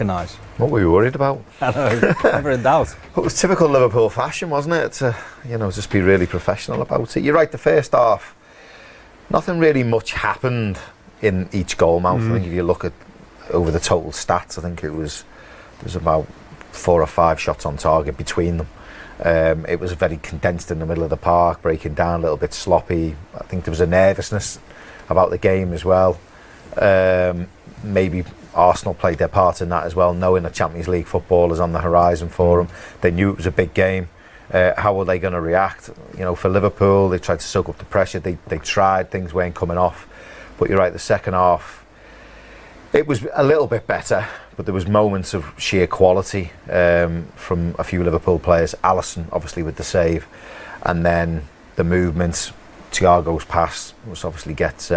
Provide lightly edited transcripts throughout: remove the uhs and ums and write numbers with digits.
Nice. What were you worried about? I know, never in doubt. It was typical Liverpool fashion, wasn't it? To, just be really professional about it. You're right, the first half, nothing really much happened in each goal mouth. I think if you look at over the total stats, I think there's about 4 or 5 shots on target between them. It was very condensed in the middle of the park, breaking down, a little bit sloppy. I think there was a nervousness about the game as well. Maybe Arsenal played their part in that as well, knowing the Champions League football is on the horizon for them. They knew it was a big game. How were they going to react? For Liverpool, they tried to soak up the pressure. They tried, things weren't coming off. But you're right, the second half, it was a little bit better, but there was moments of sheer quality from a few Liverpool players. Alisson, obviously, with the save. And then the movements, Thiago's pass, which obviously gets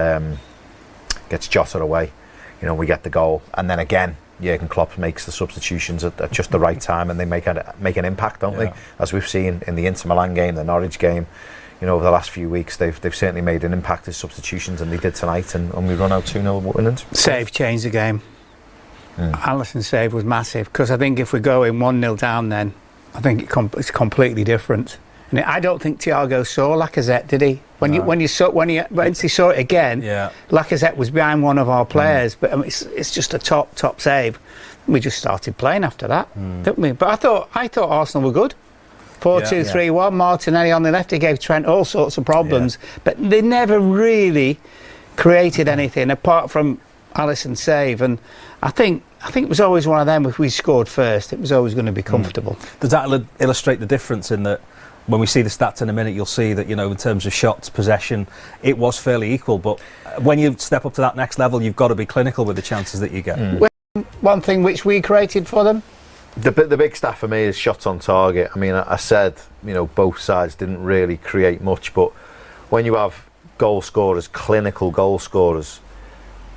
Jota away. We get the goal, and then again Jurgen Klopp makes the substitutions at just the right time, and they make an impact, don't they? As we've seen in the Inter Milan game, the Norwich game, over the last few weeks, they've certainly made an impact as substitutions, and they did tonight, and we run out 2-0 winners. Save changed the game. Alisson's save was massive, because I think if we go in 1-0 down, then I think it's completely different. And I don't think Thiago saw Lacazette, did he? Once he saw it again, Lacazette was behind one of our players, but it's just a top save. We just started playing after that, didn't we? But I thought Arsenal were good. 4-2-3-1. Martinelli on the left. He gave Trent all sorts of problems, but they never really created anything apart from Alisson's save. And I think it was always one of them. If we scored first, it was always going to be comfortable. Does that illustrate the difference in that? When we see the stats in a minute, you'll see that, in terms of shots, possession, it was fairly equal. But when you step up to that next level, you've got to be clinical with the chances that you get. One thing which we created for them? The big stat for me is shots on target. I mean, I said, both sides didn't really create much. But when you have goal scorers, clinical goal scorers,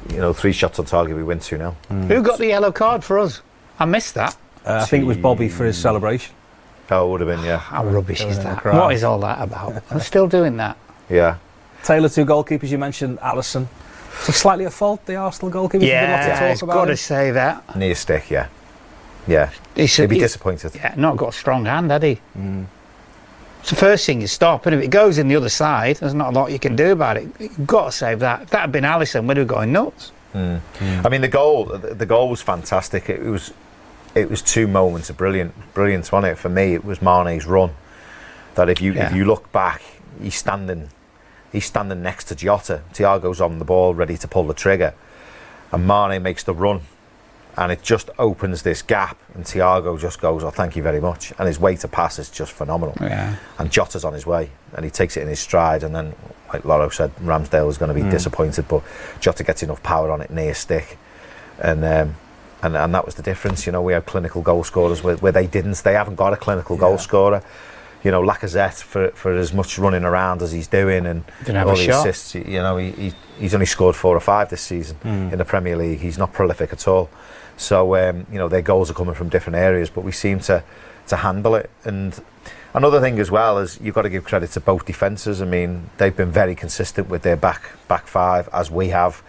3 shots on target, we win 2-0. Who got the yellow card for us? I missed that. I think it was Bobby for his celebration. Oh, it would have been, yeah. How rubbish is that? What is all that about? I'm still doing that. Yeah. Taylor, 2 goalkeepers, you mentioned Alisson. Is he slightly at fault, the Arsenal goalkeeper? Yeah, he's got to say that. Near stick, yeah. Yeah. He'd be disappointed. Yeah, not got a strong hand, had he? It's the first thing you stop, and if it goes in the other side, there's not a lot you can do about it. You've got to save that. If that had been Alisson, we'd have gone nuts. I mean, the goal was fantastic. It was 2 moments of brilliance on it. For me, it was Mane's run. That if you look back, he's standing next to Jota. Thiago's on the ball, ready to pull the trigger, and Mane makes the run, and it just opens this gap. And Thiago just goes, "Oh, thank you very much." And his way to pass is just phenomenal. Yeah. And Jota's on his way, and he takes it in his stride. And then, like Loro said, Ramsdale was going to be disappointed, but Jota gets enough power on it near stick, and that was the difference. We have clinical goal scorers where they didn't. They haven't got a clinical goal scorer. Lacazette, for as much running around as he's doing and all the assists, he's only scored 4 or 5 this season in the Premier League. He's not prolific at all. So their goals are coming from different areas, but we seem to handle it. And another thing as well is you've got to give credit to both defences. I mean, they've been very consistent with their back 5, as we have.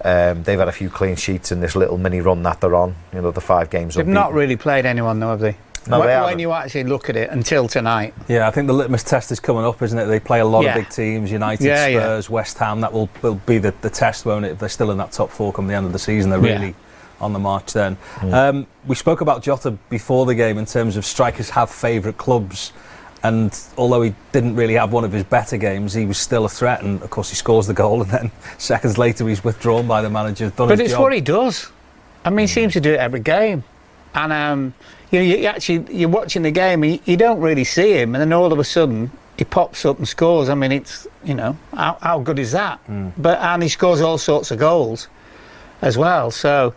They've had a few clean sheets in this little mini run that they're on. The 5 games. They've not really played anyone, though, have they? No, when you actually look at it until tonight. Yeah, I think the litmus test is coming up, isn't it? They play a lot of big teams, United, Spurs, West Ham. That will be the test, won't it? If they're still in that top 4 come the end of the season, they're really on the march then. We spoke about Jota before the game in terms of strikers have favourite clubs. And although he didn't really have one of his better games, he was still a threat. And of course, he scores the goal, and then seconds later, he's withdrawn by the manager. But it's what he does. I mean, he seems to do it every game. And you're watching the game, and you don't really see him, and then all of a sudden he pops up and scores. I mean, it's how good is that? And he scores all sorts of goals as well. So.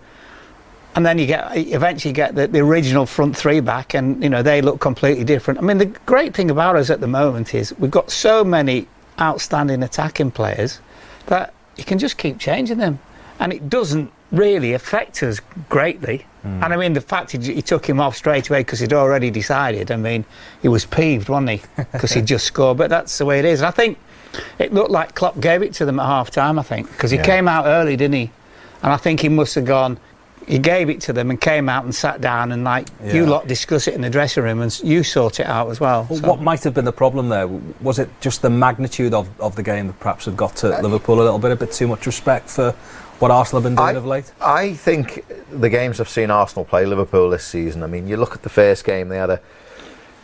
And then you eventually get the original front 3 back, and they look completely different. I mean, the great thing about us at the moment is we've got so many outstanding attacking players that you can just keep changing them, and it doesn't really affect us greatly. And I mean, the fact he took him off straight away because he'd already decided. I mean, he was peeved, wasn't he? Because he just scored. But that's the way it is. And I think it looked like Klopp gave it to them at half time. I think because he came out early, didn't he? And I think he must have gone, he gave it to them and came out and sat down and you lot discuss it in the dressing room and you sort it out as well. So. What might have been the problem there? Was it just the magnitude of the game that perhaps had got to Liverpool a little bit, too much respect for what Arsenal have been doing of late? I think the games I've seen Arsenal play Liverpool this season, I mean, you look at the first game, they had a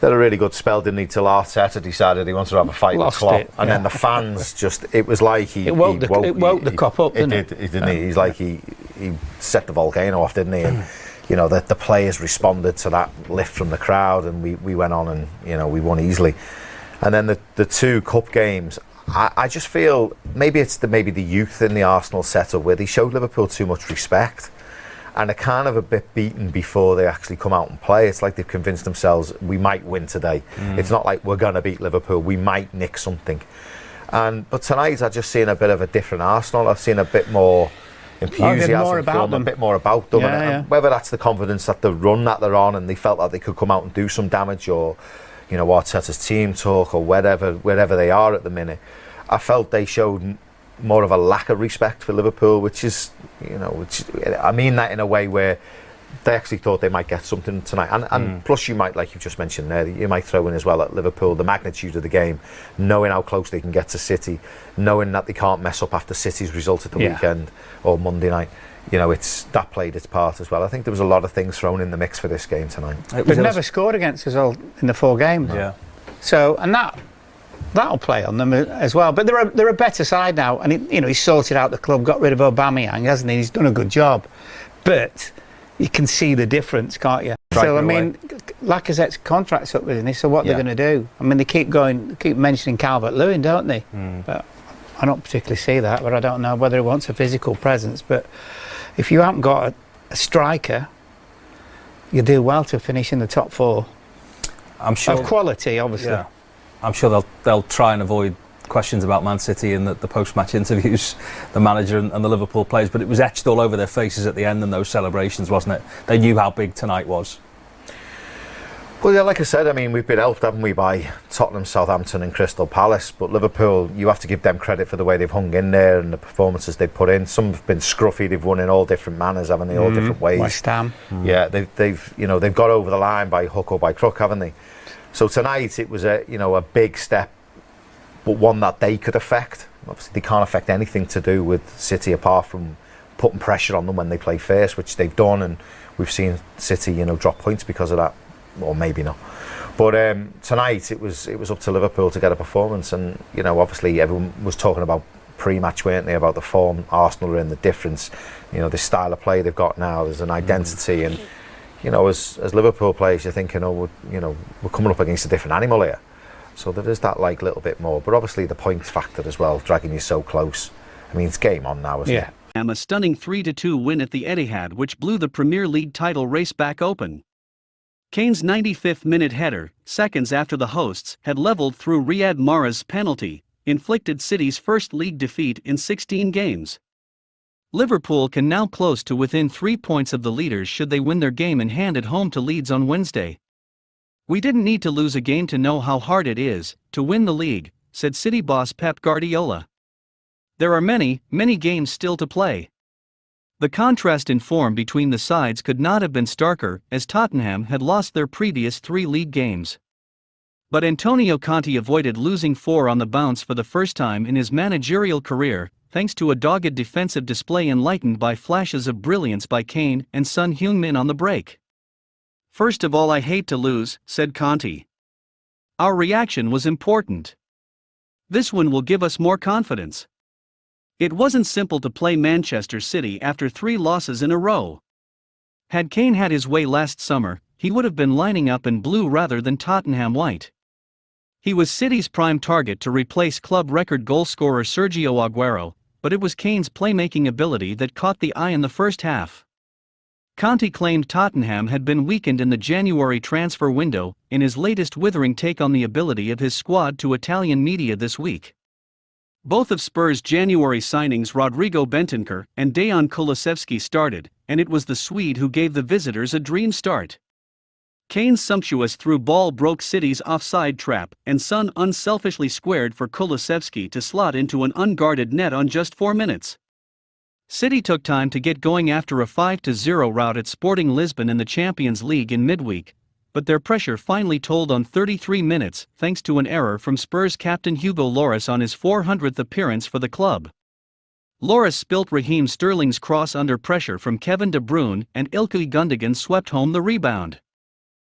really good spell, didn't he, till Arteta decided he wanted to have a fight with Klopp. And then the fans it was like it woke the cop up, didn't it? Didn't he? He's like he set the volcano off, didn't he? And, you know, the players responded to that lift from the crowd, and we went on and, you know, we won easily. And then the two cup games, I just feel maybe it's the youth in the Arsenal setup where they showed Liverpool too much respect. And they're kind of a bit beaten before they actually come out and play. It's like they've convinced themselves we might win today. It's not like we're going to beat Liverpool. We might nick something. But tonight I've just seen a bit of a different Arsenal. I've seen a bit more enthusiasm from them, a bit more about them. And whether that's the confidence that the run that they're on and they felt that they could come out and do some damage, or, you know, Arteta's team talk, or wherever they are at the minute, I felt they showed more of a lack of respect for Liverpool, which is, you know, I mean that in a way where they actually thought they might get something tonight. And plus you might, like you've just mentioned there, you might throw in as well at Liverpool the magnitude of the game, knowing how close they can get to City, knowing that they can't mess up after City's result at the weekend or Monday night. You know, that played its part as well. I think there was a lot of things thrown in the mix for this game tonight. They've never scored against us all in the 4 games. Yeah. So, and that'll play on them as well. But they're a better side now, and he's sorted out the club, got rid of Aubameyang, hasn't he? He's done a good job, but you can see the difference, can't you? So I mean, Lacazette's contract's up, isn't he? So what they're going to do? I mean, they keep mentioning Calvert-Lewin, don't they? But I don't particularly see that. But I don't know whether he wants a physical presence. But if you haven't got a striker, you do well to finish in the top 4. I'm sure of quality, obviously. Yeah. I'm sure they'll try and avoid questions about Man City in the post-match interviews, the manager and the Liverpool players, but it was etched all over their faces at the end in those celebrations, wasn't it? They knew how big tonight was. Well, yeah, like I said, I mean, we've been helped, haven't we, by Tottenham, Southampton and Crystal Palace, but Liverpool, you have to give them credit for the way they've hung in there and the performances they've put in. Some have been scruffy, they've won in all different manners, haven't they, all different ways. West Ham. Yeah, they've got over the line by hook or by crook, haven't they? So tonight it was a big step, but one that they could affect. Obviously they can't affect anything to do with City apart from putting pressure on them when they play first, which they've done, and we've seen City, drop points because of that, or maybe not. But tonight it was up to Liverpool to get a performance, and obviously everyone was talking about pre-match, weren't they, about the form Arsenal are in, the difference, the style of play they've got now. There's an identity and. As Liverpool players, you're thinking, we're coming up against a different animal here. So there is that little bit more. But obviously the points factor as well, dragging you so close. I mean, it's game on now, isn't it? And a stunning 3-2 win at the Etihad, which blew the Premier League title race back open. Kane's 95th minute header, seconds after the hosts had levelled through Riyad Mahrez's penalty, inflicted City's first league defeat in 16 games. Liverpool can now close to within 3 points of the leaders should they win their game in hand at home to Leeds on Wednesday. "We didn't need to lose a game to know how hard it is to win the league," said City boss Pep Guardiola. "There are many, many games still to play." The contrast in form between the sides could not have been starker, as Tottenham had lost their previous 3 league games. But Antonio Conte avoided losing 4 on the bounce for the first time in his managerial career, thanks to a dogged defensive display enlightened by flashes of brilliance by Kane and Son Heung-min on the break. "First of all, I hate to lose," said Conte. "Our reaction was important. This one will give us more confidence. It wasn't simple to play Manchester City after 3 losses in a row. Had Kane had his way last summer, he would have been lining up in blue rather than Tottenham white. He was City's prime target to replace club record goalscorer Sergio Aguero, but it was Kane's playmaking ability that caught the eye in the first half." Conte claimed Tottenham had been weakened in the January transfer window, in his latest withering take on the ability of his squad to Italian media this week. Both of Spurs' January signings, Rodrigo Bentancur and Dejan Kulusevski, started, and it was the Swede who gave the visitors a dream start. Kane's sumptuous through ball broke City's offside trap, and Son unselfishly squared for Kulusevski to slot into an unguarded net on just 4 minutes. City took time to get going after a 5-0 rout at Sporting Lisbon in the Champions League in midweek, but their pressure finally told on 33 minutes thanks to an error from Spurs captain Hugo Lloris on his 400th appearance for the club. Lloris spilt Raheem Sterling's cross under pressure from Kevin De Bruyne, and Ilkay Gundogan swept home the rebound.